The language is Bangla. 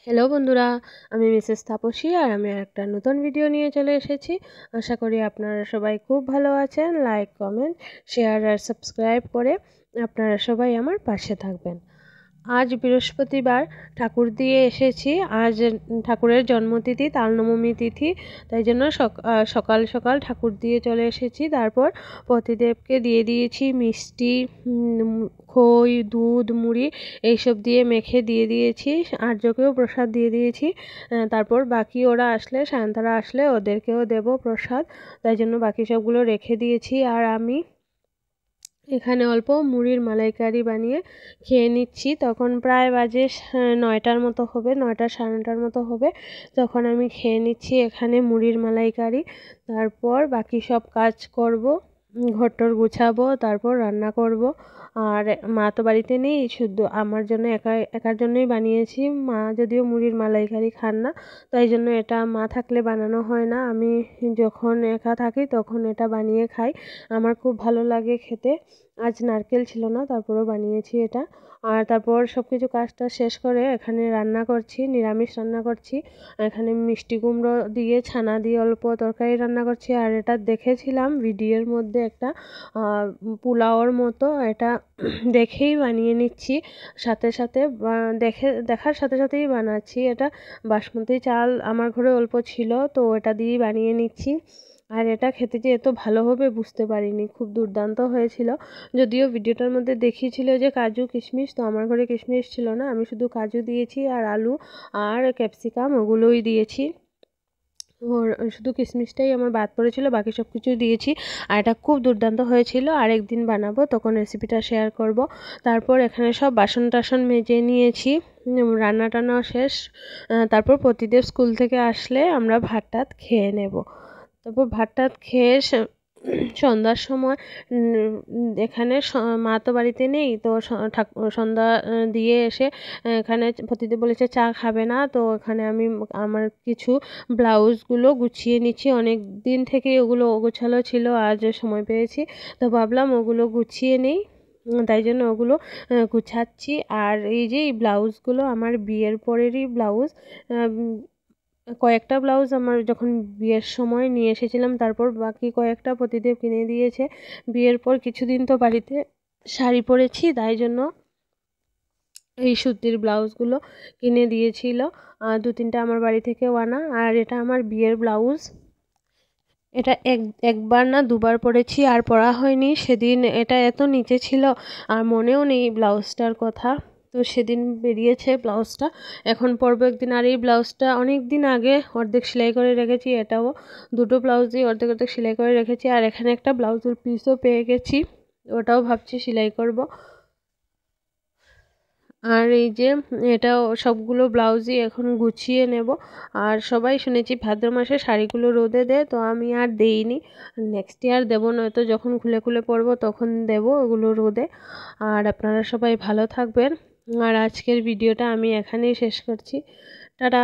হ্যালো বন্ধুরা, আমি মিসেস তাপসী আর আমি একটা নতুন ভিডিও নিয়ে চলে এসেছি। আশা করি আপনারা সবাই খুব ভালো আছেন। লাইক, কমেন্ট, শেয়ার আর সাবস্ক্রাইব করে আপনারা সবাই আমার পাশে থাকবেন। আজ বৃহস্পতিবার, ঠাকুর দিয়ে এসেছি। আজ ঠাকুরের জন্মতিথি, তালনবমী তিথি, তাই জন্য সকাল সকাল ঠাকুর দিয়ে চলে এসেছি। তারপর পতিদেবকে দিয়ে দিয়েছি মিষ্টি, খই, দুধ, মুড়ি এইসব দিয়ে মেখে দিয়ে দিয়েছি। আর্যকেও প্রসাদ দিয়ে দিয়েছি। তারপর বাকি ওরা আসলে, সায়ন্তারা আসলে ওদেরকেও দেব প্রসাদ, তাই জন্য বাকি সবগুলো রেখে দিয়েছি। আর আমি এখানে অল্প মুড়ির মালাইকারি বানিয়ে খেয়ে নিচ্ছি। তখন প্রায় বাজে 9টার মতো হবে, 9টা 9:30 মতো হবে। তখন আমি খেয়ে নিচ্ছি এখানে মুড়ির মালাইকারি। তারপর বাকি সব কাজ করব, ঘরটর গুছাবো, তারপর রান্না করব। আর মা তো বাড়িতে নেই, শুধু আমার জন্য একার জন্যই বানিয়েছি। মা যদিও মুড়ির মালাইকারি খান না, তাই জন্য এটা মা থাকলে বানানো হয় না। আমি যখন একা থাকি তখন এটা বানিয়ে খাই, আমার খুব ভালো লাগে খেতে। আজ নারকেল ছিল না, তারপরেও বানিয়েছি এটা। আর তারপর সব কিছু কাজটা শেষ করে এখানে রান্না করছি, নিরামিষ রান্না করছি। এখানে মিষ্টি কুমড়ো দিয়ে, ছানা দিয়ে অল্প তরকারি রান্না করছি। আর এটা দেখেছিলাম ভিডিওর মধ্যে একটা পোলাওর মতো, এটা দেখেই বানিয়ে নিচ্ছি। সাথে সাথে দেখার সাথে সাথেই বানাচ্ছি। এটা বাসমতি চাল আমার ঘরে অল্প ছিল, তো এটা দিয়েই বানিয়ে নিচ্ছি। আর এটা খেতে যে এত ভালো হবে বুঝতে পারিনি, খুব দুর্দান্ত হয়েছিল। যদিও ভিডিওটার মধ্যে দেখিয়েছিল যে কাজু কিশমিশ, তো আমার ঘরে কিশমিশ ছিল না, আমি শুধু কাজু দিয়েছি আর আলু আর ক্যাপসিকাম ওগুলোই দিয়েছি। ওর শুধু কিশমিশটাই আমার বাদ পড়েছিল, বাকি সব কিছু দিয়েছি। আর এটা খুব দুর্দান্ত হয়েছিল। আরেকদিন বানাবো, তখন রেসিপিটা শেয়ার করব। তারপর এখানে সব বাসন টাসন মেজে নিয়েছি, রান্না টান্না শেষ। তারপর প্রতিদেব স্কুল থেকে আসলে আমরা ভাত টাত খেয়ে নেব। তারপর ভাত টাত খেয়ে সন্ধ্যার সময় এখানে মা তো বাড়িতে নেই, তো সন্ধ্যা দিয়ে এসে এখানে প্রতিদেব বলেছে চা খাবে না, তো এখানে আমি আমার কিছু ব্লাউজগুলো গুছিয়ে নিচ্ছি। অনেক দিন থেকে ওগুলো গোছালো ছিল, আজ সময় পেয়েছি, তো ভাবলাম ওগুলো গুছিয়ে নেই, তাই জন্য ওগুলো গুছাচ্ছি। আর এই যে এই ব্লাউজগুলো আমার বিয়ের পরেরই ব্লাউজ। কয়েকটা ব্লাউজ আমার যখন বিয়ের সময় নিয়ে এসেছিলাম, তারপর বাকি কয়েকটা প্রতিদেব কিনে দিয়েছে। বিয়ের পর কিছুদিন তো বাড়িতে শাড়ি পরেছি, তাই জন্য এই সুতির ব্লাউজগুলো কিনে দিয়েছিল। 2-3টা আমার বাড়ি থেকেও আনা। আর এটা আমার বিয়ের ব্লাউজ। এটা একবার না দুবার পরেছি, আর পরা হয়নি। সেদিন এটা এত নিচে ছিল আর মনেও নেই ব্লাউজটার কথা, তো সেদিন বেরিয়েছে ব্লাউজটা। এখন পরবো একদিন। আর এই ব্লাউজটা অনেক দিন আগে অর্ধেক সেলাই করে রেখেছি, এটাও দুটো ব্লাউজই অর্ধেক অর্ধেক সেলাই করে রেখেছি। আর এখানে একটা ব্লাউজের পিসও পেয়ে গেছি, ওটাও ভাবছি সেলাই করব। আর এই যে এটাও সবগুলো ব্লাউজই এখন গুছিয়ে নেব। আর সবাই শুনেছি ভাদ্র মাসে শাড়িগুলো রোদে দেয়, তো আমি আর দেইনি। নেক্সট ইয়ার দেবো, নয়তো যখন খুলে খুলে পরবো তখন দেবো ওগুলো রোদে। আর আপনারা সবাই ভালো থাকবেন। আর আজকের ভিডিওটা আমি এখানেই শেষ করছি। টাটা।